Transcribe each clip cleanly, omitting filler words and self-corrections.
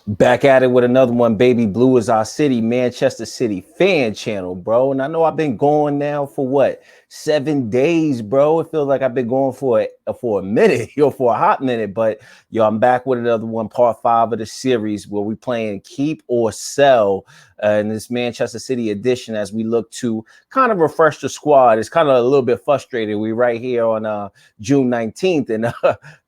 Back at it with another one, baby. Blue is our city, Manchester City fan channel, bro. And I know I've been going now for what, 7 days, bro. It feels like I've been going for a minute, for a hot minute. But I'm back with another one, part 5 of the series where we playing keep or sell in this Manchester City edition as we look to kind of refresh the squad. It's kind of a little bit frustrating. We right here on June 19th, and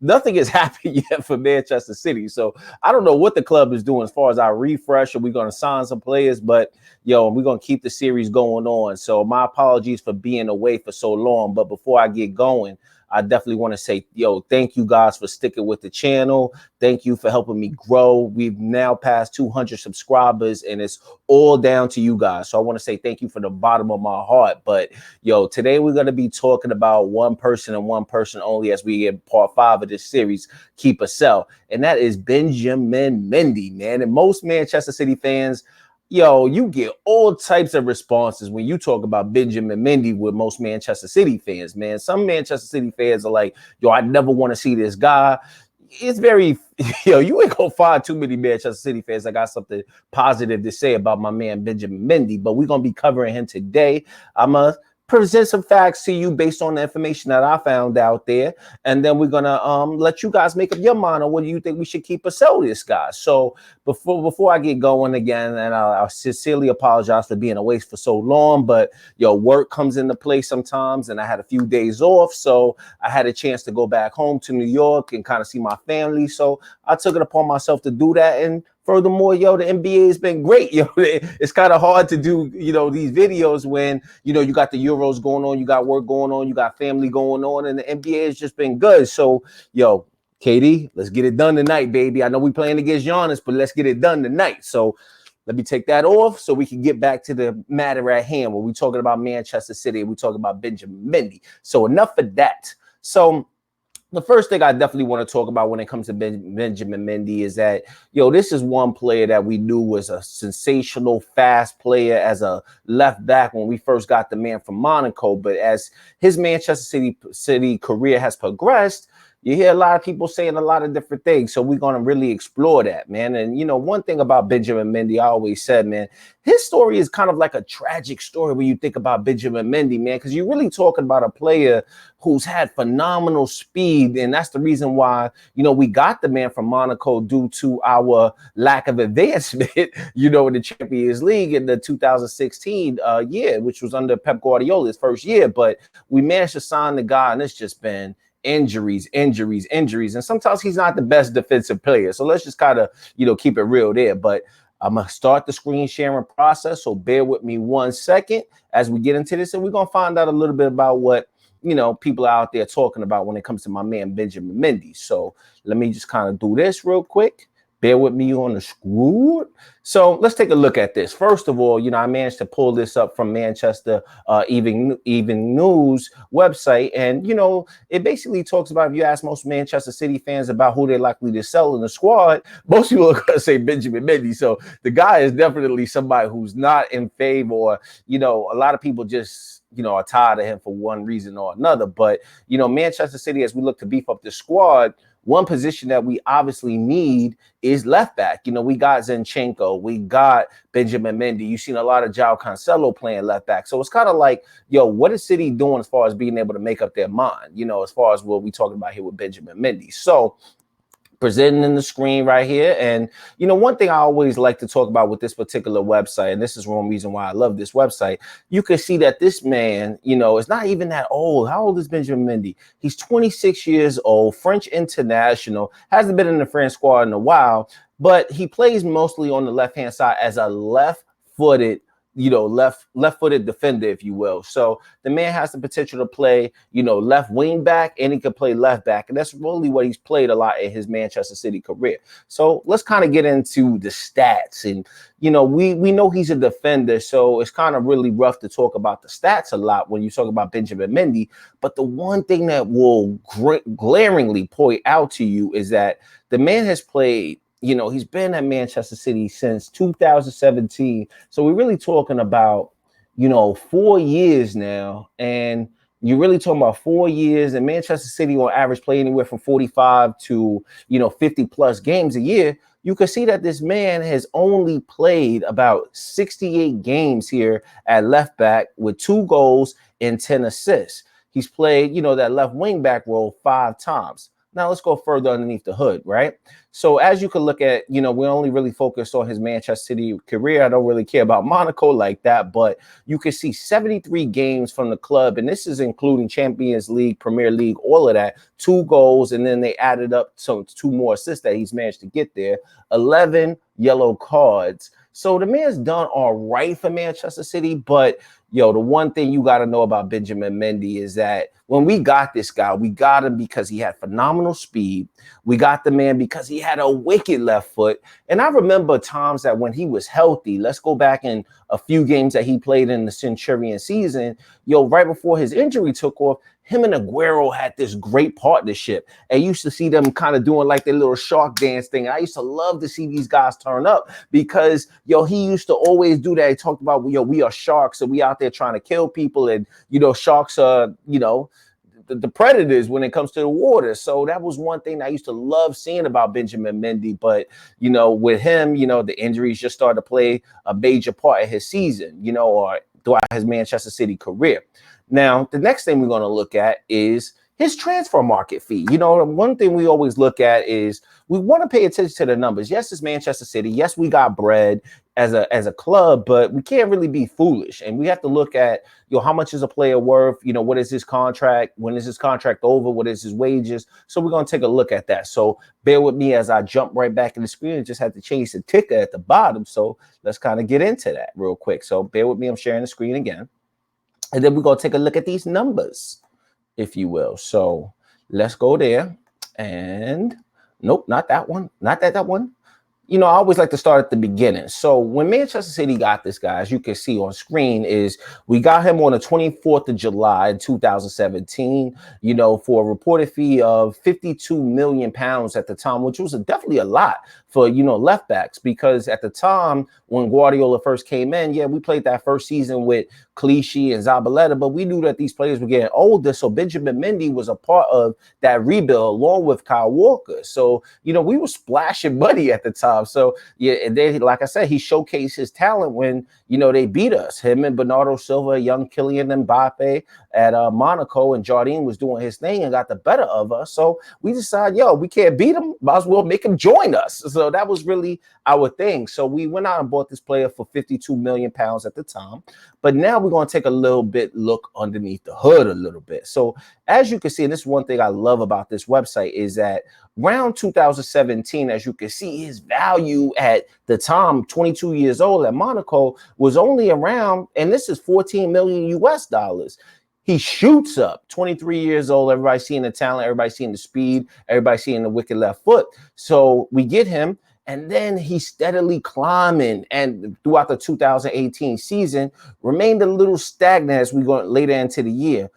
nothing has happened yet for Manchester City. So I don't know what the club is doing as far as our refresh. Are we going to sign some players? But we're going to keep the series going on. So my apologies for being away for so long. But before I get going, I definitely want to say, thank you guys for sticking with the channel. Thank you for helping me grow. We've now passed 200 subscribers, and it's all down to you guys. So I want to say thank you from the bottom of my heart. But today we're going to be talking about one person and one person only as we get part 5 of this series, Keep or Sell. And that is Benjamin Mendy, man. And most Manchester City fans, you get all types of responses when you talk about Benjamin Mendy with most Manchester City fans, man. Some Manchester City fans are like, I never want to see this guy. It's very, you ain't gonna find too many Manchester City fans that got something positive to say about my man Benjamin Mendy, but we're gonna be covering him today. I'm a present some facts to you based on the information that I found out there, and then we're gonna let you guys make up your mind on what do you think we should keep or sell this guy. So before I get going again, and I sincerely apologize for being away for so long, but work comes into play sometimes, and I had a few days off, so I had a chance to go back home to New York and kind of see my family. So I took it upon myself to do that. And furthermore, the NBA has been great. It's kind of hard to do, these videos when, you got the Euros going on, you got work going on, you got family going on, and the NBA has just been good. So, KD, let's get it done tonight, baby. I know we playing against Giannis, but let's get it done tonight. So let me take that off so we can get back to the matter at hand when we're talking about Manchester City. We're talking about Benjamin Mendy. So enough of that. So the first thing I definitely want to talk about when it comes to Benjamin Mendy is that, this is one player that we knew was a sensational, fast player as a left back when we first got the man from Monaco. But as his Manchester City career has progressed, you hear a lot of people saying a lot of different things. So we're going to really explore that, man. And, one thing about Benjamin Mendy, I always said, man, his story is kind of like a tragic story when you think about Benjamin Mendy, man, because you're really talking about a player who's had phenomenal speed. And that's the reason why, we got the man from Monaco due to our lack of advancement, in the Champions League in the 2016 year, which was under Pep Guardiola's first year. But we managed to sign the guy, and it's just been injuries. And sometimes he's not the best defensive player. So let's just kind of, keep it real there. But I'm going to start the screen sharing process. So bear with me 1 second as we get into this. And we're going to find out a little bit about what, people out there talking about when it comes to my man, Benjamin Mendy. So let me just kind of do this real quick. Bear with me on the screen. So let's take a look at this. First of all, I managed to pull this up from Manchester Even News website. And, it basically talks about, if you ask most Manchester City fans about who they're likely to sell in the squad, most people are going to say Benjamin Mendy. So the guy is definitely somebody who's not in favor, or, a lot of people just, are tired of him for one reason or another. But, Manchester City, as we look to beef up the squad, one position that we obviously need is left back. We got Zinchenko, we got Benjamin Mendy. You've seen a lot of João Cancelo playing left back. So it's kind of like, what is City doing as far as being able to make up their mind, as far as what we're talking about here with Benjamin Mendy. So presenting in the screen right here. And, one thing I always like to talk about with this particular website, and this is one reason why I love this website, you can see that this man, is not even that old. How old is Benjamin Mendy? He's 26 years old, French international, hasn't been in the French squad in a while, but he plays mostly on the left-hand side as a left-footed left-footed defender, if you will. So the man has the potential to play, left wing back, and he can play left back. And that's really what he's played a lot in his Manchester City career. So let's kind of get into the stats. And, we know he's a defender, so it's kind of really rough to talk about the stats a lot when you talk about Benjamin Mendy. But the one thing that will glaringly point out to you is that the man has played, he's been at Manchester City since 2017. So we're really talking about, 4 years now. And You're really talking about 4 years, and Manchester City on average play anywhere from 45 to 50 plus games a year. You can see that this man has only played about 68 games here at left back with 2 goals and 10 assists. He's played, that left wing back role 5 times. Now let's go further underneath the hood, right? So as you can look at, we only really focus on his Manchester City career. I don't really care about Monaco like that, but you can see 73 games from the club, and this is including Champions League, Premier League, all of that. 2 goals, and then they added up to 2 more assists that he's managed to get there. 11 yellow cards. So the man's done all right for Manchester City, but the one thing you got to know about Benjamin Mendy is that when we got this guy, we got him because he had phenomenal speed. We got the man because he had a wicked left foot. And I remember times that when he was healthy, let's go back in a few games that he played in the Centurion season, right before his injury took off, him and Aguero had this great partnership. And used to see them kind of doing like their little shark dance thing. I used to love to see these guys turn up because, he used to always do that. He talked about, we are sharks, so we out there trying to kill people. And, sharks are, the predators when it comes to the water. So that was one thing I used to love seeing about Benjamin Mendy. But, with him, the injuries just started to play a major part of his season, or throughout his Manchester City career. Now, the next thing we're going to look at is his transfer market fee. One thing we always look at is we want to pay attention to the numbers. Yes, it's Manchester City. Yes, we got bread as a club, but we can't really be foolish. And we have to look at, how much is a player worth? What is his contract? When is his contract over? What is his wages? So we're going to take a look at that. So bear with me as I jump right back in the screen and just had to change the ticker at the bottom. So let's kind of get into that real quick. So bear with me. I'm sharing the screen again. And then we're going to take a look at these numbers, if you will. So let's go there. And nope, not that one. Not that one. I always like to start at the beginning. So when Manchester City got this guy, as you can see on screen, is we got him on the 24th of July in 2017, for a reported fee of 52 million pounds at the time, which was definitely a lot for, left backs, because at the time when Guardiola first came in, we played that first season with Clichy and Zabaleta, but we knew that these players were getting older. So Benjamin Mendy was a part of that rebuild along with Kyle Walker. So, we were splashing money at the time. So, and then, like I said, he showcased his talent when, they beat us. Him and Bernardo Silva, young Kylian Mbappe at Monaco, and Jardine was doing his thing and got the better of us. So we decided, we can't beat him. Might as well make him join us. So that was really our thing. So we went out and bought this player for 52 million pounds at the time. But now we're going to take a little bit look underneath the hood a little bit. So as you can see, and this is one thing I love about this website, is that around 2017, as you can see, his value at the time, 22 years old at Monaco, was only around, and this is 14 million US dollars. He shoots up, 23 years old. Everybody's seeing the talent. Everybody's seeing the speed. Everybody's seeing the wicked left foot. So we get him. And then he's steadily climbing, and throughout the 2018 season, remained a little stagnant as we go later into the year.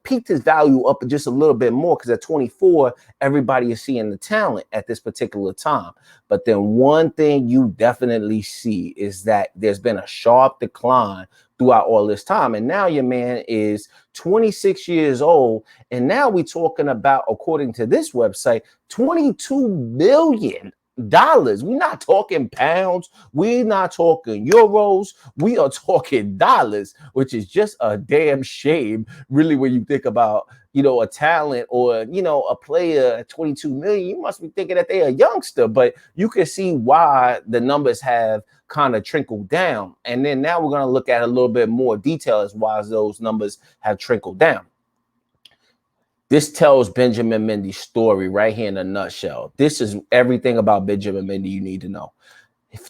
Peaked his value up just a little bit more because at 24, everybody is seeing the talent at this particular time. But then one thing you definitely see is that there's been a sharp decline throughout all this time. And now your man is 26 years old. And now we're talking about, according to this website, $22 million. We're not talking pounds. We're not talking euros. We are talking dollars, which is just a damn shame, really, when you think about, a talent or, a player at 22 million. You must be thinking that they're a youngster, but you can see why the numbers have kind of trickled down. And then now we're going to look at a little bit more detail as why those numbers have trickled down. This tells Benjamin Mendy's story right here in a nutshell. This is everything about Benjamin Mendy you need to know.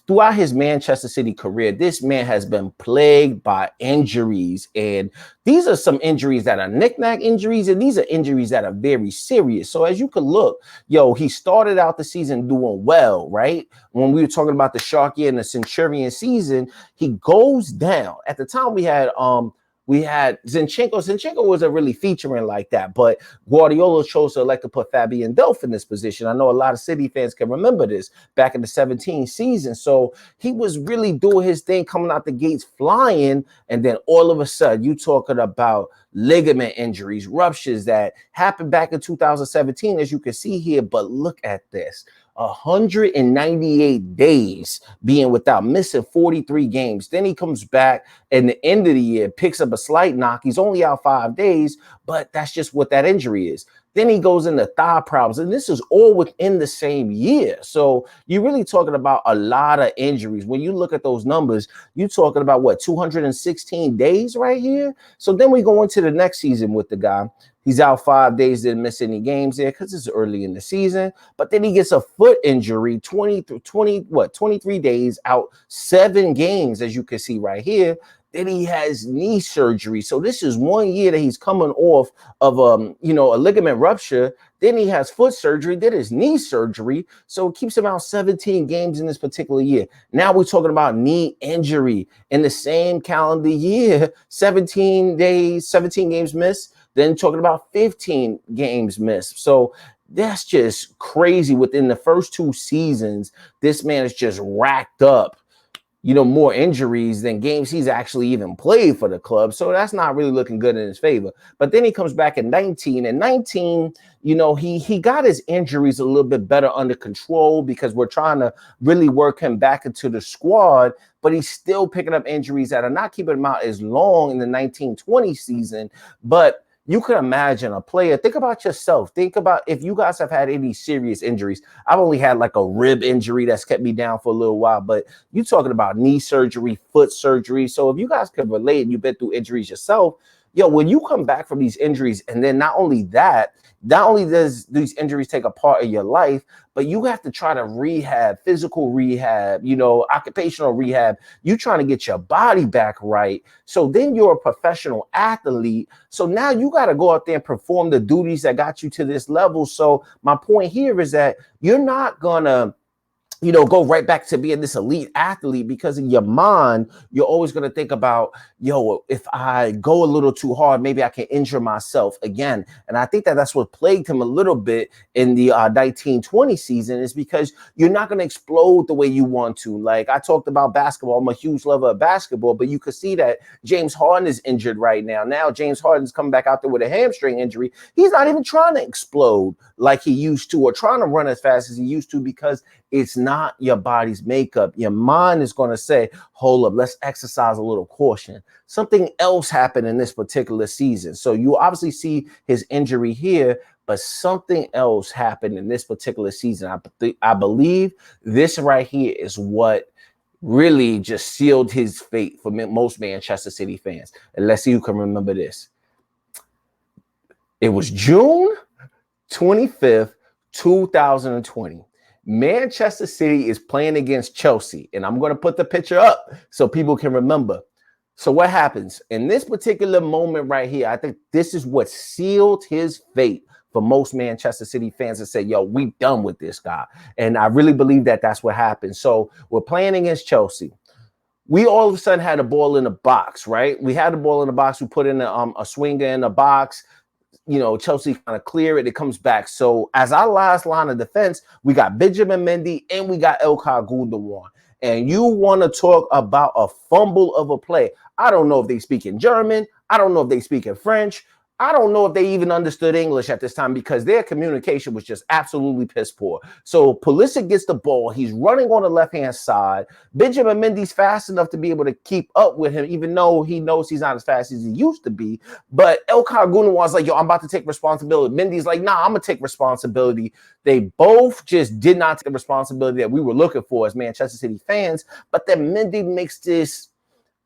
Throughout his Manchester City career, this man has been plagued by injuries. And these are some injuries that are knick-knack injuries, and these are injuries that are very serious. So as you can look, he started out the season doing well, right? When we were talking about the Sharky and the Centurion season, he goes down. At the time, we had We had Zinchenko. Zinchenko wasn't really featuring like that, but Guardiola chose to elect to put Fabian Delph in this position. I know a lot of City fans can remember this back in the 17 season. So he was really doing his thing, coming out the gates flying, and then all of a sudden you talking about ligament injuries, ruptures that happened back in 2017, as you can see here. But look at this. 198 days being without, missing 43 games. Then he comes back in the end of the year, picks up a slight knock. He's only out 5 days, but that's just what that injury is. Then he goes into thigh problems, and this is all within the same year. So you're really talking about a lot of injuries. When you look at those numbers, you're talking about what, 216 days right here? So then we go into the next season with the guy. He's out 5 days, didn't miss any games there because it's early in the season. But then he gets a foot injury, 23 days out, 7 games, as you can see right here. Then he has knee surgery. So this is 1 year that he's coming off of a ligament rupture. Then he has foot surgery, then his knee surgery. So it keeps him out 17 games in this particular year. Now we're talking about knee injury in the same calendar year, 17 days, 17 games missed. Then talking about 15 games missed. So that's just crazy. Within the first 2 seasons, this man has just racked up, more injuries than games he's actually even played for the club. So that's not really looking good in his favor. But then he comes back in 19. And 19, he got his injuries a little bit better under control because we're trying to really work him back into the squad. But he's still picking up injuries that are not keeping him out as long in the 1920 season. But you can imagine a player. Think about yourself. Think about if you guys have had any serious injuries. I've only had like a rib injury that's kept me down for a little while, but you're talking about knee surgery, foot surgery. So if you guys can relate and you've been through injuries yourself, when you come back from these injuries, and then not only does these injuries take a part of your life, but you have to try to rehab, physical rehab, occupational rehab. You're trying to get your body back right. So then you're a professional athlete. So now you got to go out there and perform the duties that got you to this level. So my point here is that you're not going to go right back to being this elite athlete, because in your mind, you're always going to think about, if I go a little too hard, maybe I can injure myself again. And I think that's what plagued him a little bit in the 1920 season, is because you're not going to explode the way you want to. Like I talked about basketball. I'm a huge lover of basketball, but you could see that James Harden is injured right now. Now James Harden's coming back out there with a hamstring injury. He's not even trying to explode like he used to, or trying to run as fast as he used to, because it's not your body's makeup. Your mind is going to say, hold up, let's exercise a little caution. Something else happened in this particular season. So you obviously see his injury here, but something else happened in this particular season. I believe this right here is what really just sealed his fate for most Manchester City fans. And let's see who can remember this. It was June 25th, 2020. Manchester City is playing against Chelsea, and I'm going to put the picture up so people can remember. So what happens in this particular moment right here? I think this is what sealed his fate for most Manchester City fans, that said, we done with this guy. And I really believe that that's what happened. So we're playing against Chelsea. We all of a sudden had a ball in the box, right? We had the ball in the box. We put in a swinger in the box. Chelsea kind of clear it. It comes back. So as our last line of defense, we got Benjamin Mendy and we got Ilkay Gundogan. And you want to talk about a fumble of a play. I don't know if they speak in German. I don't know if they speak in French. I don't know if they even understood English at this time, because their communication was just absolutely piss poor. So Pulisic gets the ball. He's running on the left-hand side. Benjamin Mendy's fast enough to be able to keep up with him, even though he knows he's not as fast as he used to be. But Ilkay Gundogan's like, I'm about to take responsibility. Mendy's like, nah, I'm going to take responsibility. They both just did not take the responsibility that we were looking for as Manchester City fans. But then Mendy makes this,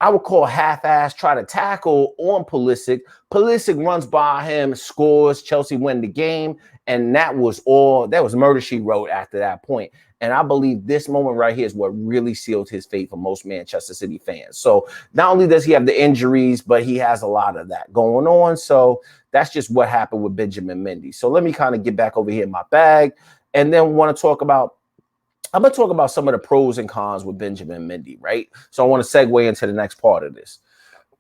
I would call, half-ass try to tackle on Pulisic. Pulisic runs by him, scores. Chelsea win the game. And that was murder she wrote after that point. And I believe this moment right here is what really sealed his fate for most Manchester City fans. So not only does he have the injuries, but he has a lot of that going on. So that's just what happened with Benjamin Mendy. So let me kind of get back over here in my bag, and then want to talk about, I'm going to talk about some of the pros and cons with Benjamin Mendy, right? So I want to segue into the next part of this.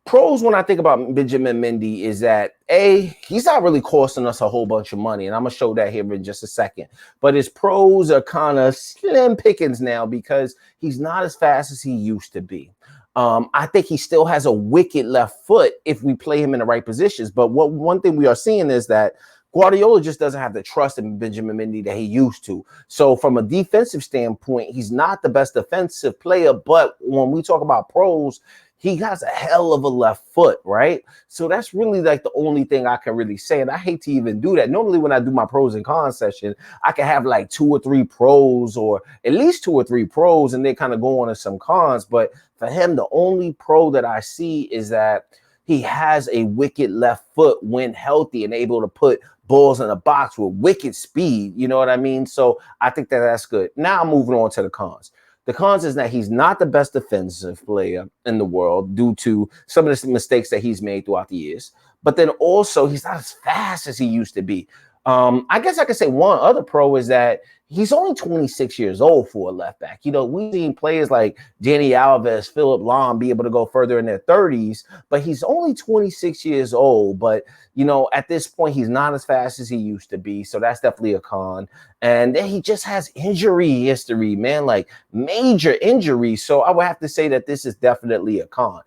Pros when I think about Benjamin Mendy is that he's not really costing us a whole bunch of money, and I'm gonna show that here in just a second. But his pros are kind of slim pickings now because he's not as fast as he used to be. I think he still has a wicked left foot if we play him in the right positions. But what one thing we are seeing is that Guardiola just doesn't have the trust in Benjamin Mendy that he used to. So from a defensive standpoint, he's not the best defensive player. But when we talk about pros, he has a hell of a left foot, right? So that's really like the only thing I can really say. And I hate to even do that. Normally, when I do my pros and cons session, I can have like 2 or 3 pros or at least 2 or 3 pros and they kind of go on to some cons. But for him, the only pro that I see is that he has a wicked left foot when healthy and able to put balls in the box with wicked speed. You know what I mean? So I think that that's good. Now I'm moving on to the cons. The cons is that he's not the best defensive player in the world due to some of the mistakes that he's made throughout the years. But then also he's not as fast as he used to be. I guess I could say one other pro is that he's only 26 years old for a left back. You know, we've seen players like Danny Alves, Philip Lahm be able to go further in their 30s, but he's only 26 years old. But, you know, at this point, he's not as fast as he used to be. So that's definitely a con. And then he just has injury history, man, like major injuries. So I would have to say that this is definitely a con.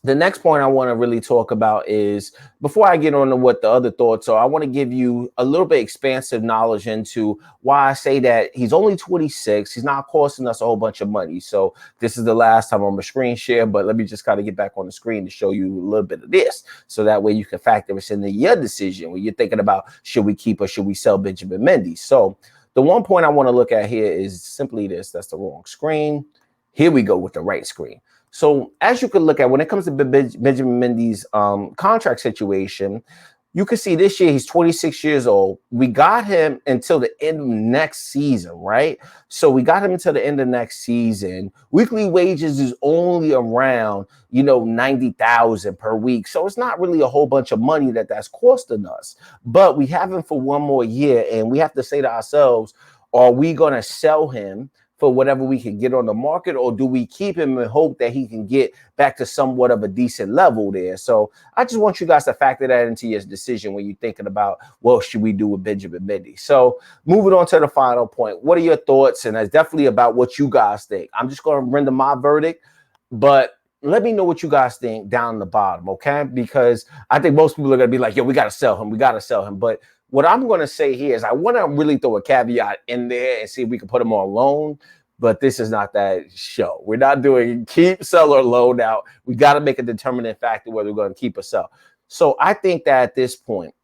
The next point I want to really talk about is, before I get on to what the other thoughts are, I want to give you a little bit expansive knowledge into why I say that he's only 26. He's not costing us a whole bunch of money. So this is the last time I'm going to screen share, but let me just kind of get back on the screen to show you a little bit of this. So that way you can factor this into your decision when you're thinking about, should we keep or should we sell Benjamin Mendy? So the one point I want to look at here is simply this. That's the wrong screen. Here we go with the right screen. So as you can look at, when it comes to Benjamin Mendy's contract situation, you can see this year he's 26 years old. We got him until the end of next season, right? So we got him until the end of next season. Weekly wages is only around, 90,000 per week. So it's not really a whole bunch of money that's costing us. But we have him for one more year, and we have to say to ourselves, are we going to sell him for whatever we can get on the market, or do we keep him and hope that he can get back to somewhat of a decent level there? So I just want you guys to factor that into your decision when you're thinking about what should we do with Benjamin Mendy. So moving on to the final point, what are your thoughts? And it's definitely about what you guys think. I'm just going to render my verdict, but let me know what you guys think down the bottom, okay? Because I think most people are going to be like, yo, we got to sell him. We got to sell him. But what I'm going to say here is I want to really throw a caveat in there and see if we can put him on loan. But this is not that show. We're not doing keep, sell, or loan out. We got to make a determining factor whether we're going to keep or sell. So I think that at this point,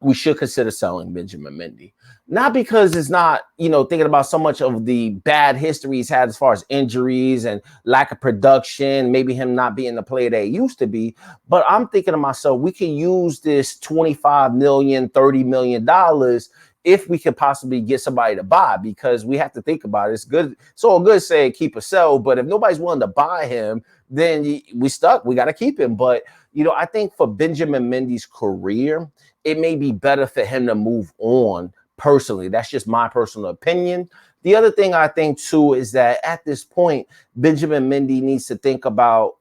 we should consider selling Benjamin Mendy. Not because it's not, thinking about so much of the bad history he's had as far as injuries and lack of production, maybe him not being the player that he used to be. But I'm thinking to myself, we can use this $25 million, $30 million if we could possibly get somebody to buy, because we have to think about it. It's good. It's all good saying keep or sell, but if nobody's willing to buy him, then we stuck. We got to keep him. But, I think for Benjamin Mendy's career, it may be better for him to move on personally. That's just my personal opinion. The other thing I think, too, is that at this point, Benjamin Mendy needs to think about,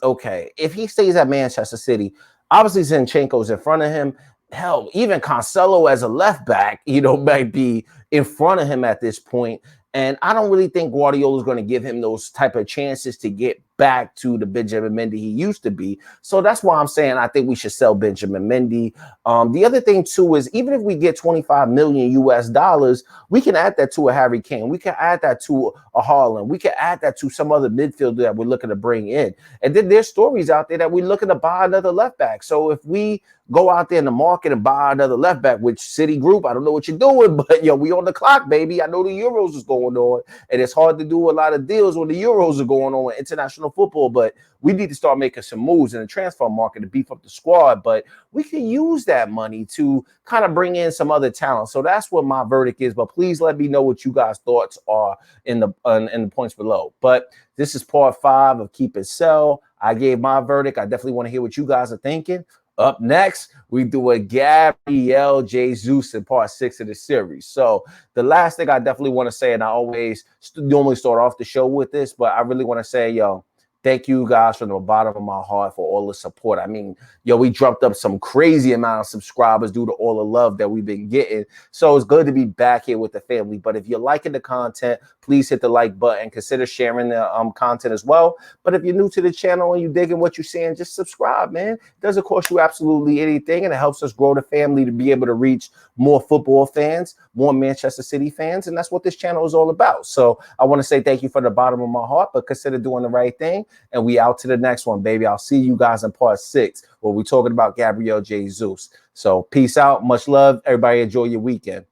okay, if he stays at Manchester City, obviously Zinchenko's in front of him. Hell, even Cancelo as a left back, might be in front of him at this point. And I don't really think Guardiola is going to give him those type of chances to get back to the Benjamin Mendy he used to be. So that's why I'm saying I think we should sell Benjamin Mendy. The other thing, too, is even if we get 25 million US dollars, we can add that to a Harry Kane. We can add that to a Haaland. We can add that to some other midfielder that we're looking to bring in. And then there's stories out there that we're looking to buy another left back. So if we go out there in the market and buy another left back, which City Group, I don't know what you're doing, but we on the clock, baby. I know the Euros is going on, and it's hard to do a lot of deals when the Euros are going on in international football, but we need to start making some moves in the transfer market to beef up the squad. But we can use that money to kind of bring in some other talent. So that's what my verdict is. But please let me know what you guys' thoughts are in the points below. But this is part 5 of Keep and Sell. I gave my verdict. I definitely want to hear what you guys are thinking. Up next, we do a Gabriel Jesus in part 6 of the series. So the last thing I definitely want to say, and I always normally start off the show with this, but I really want to say, Thank you guys from the bottom of my heart for all the support. I mean, yo, we jumped up some crazy amount of subscribers due to all the love that we've been getting. So it's good to be back here with the family. But if you're liking the content, please hit the like button. Consider sharing the content as well. But if you're new to the channel and you're digging what you're seeing, just subscribe, man. It doesn't cost you absolutely anything, and it helps us grow the family to be able to reach more football fans, more Manchester City fans, and that's what this channel is all about. So I want to say thank you from the bottom of my heart, but consider doing the right thing. And we out to the next one, baby. I'll see you guys in part 6 where we're talking about Gabriel Jesus. So peace out. Much love. Everybody enjoy your weekend.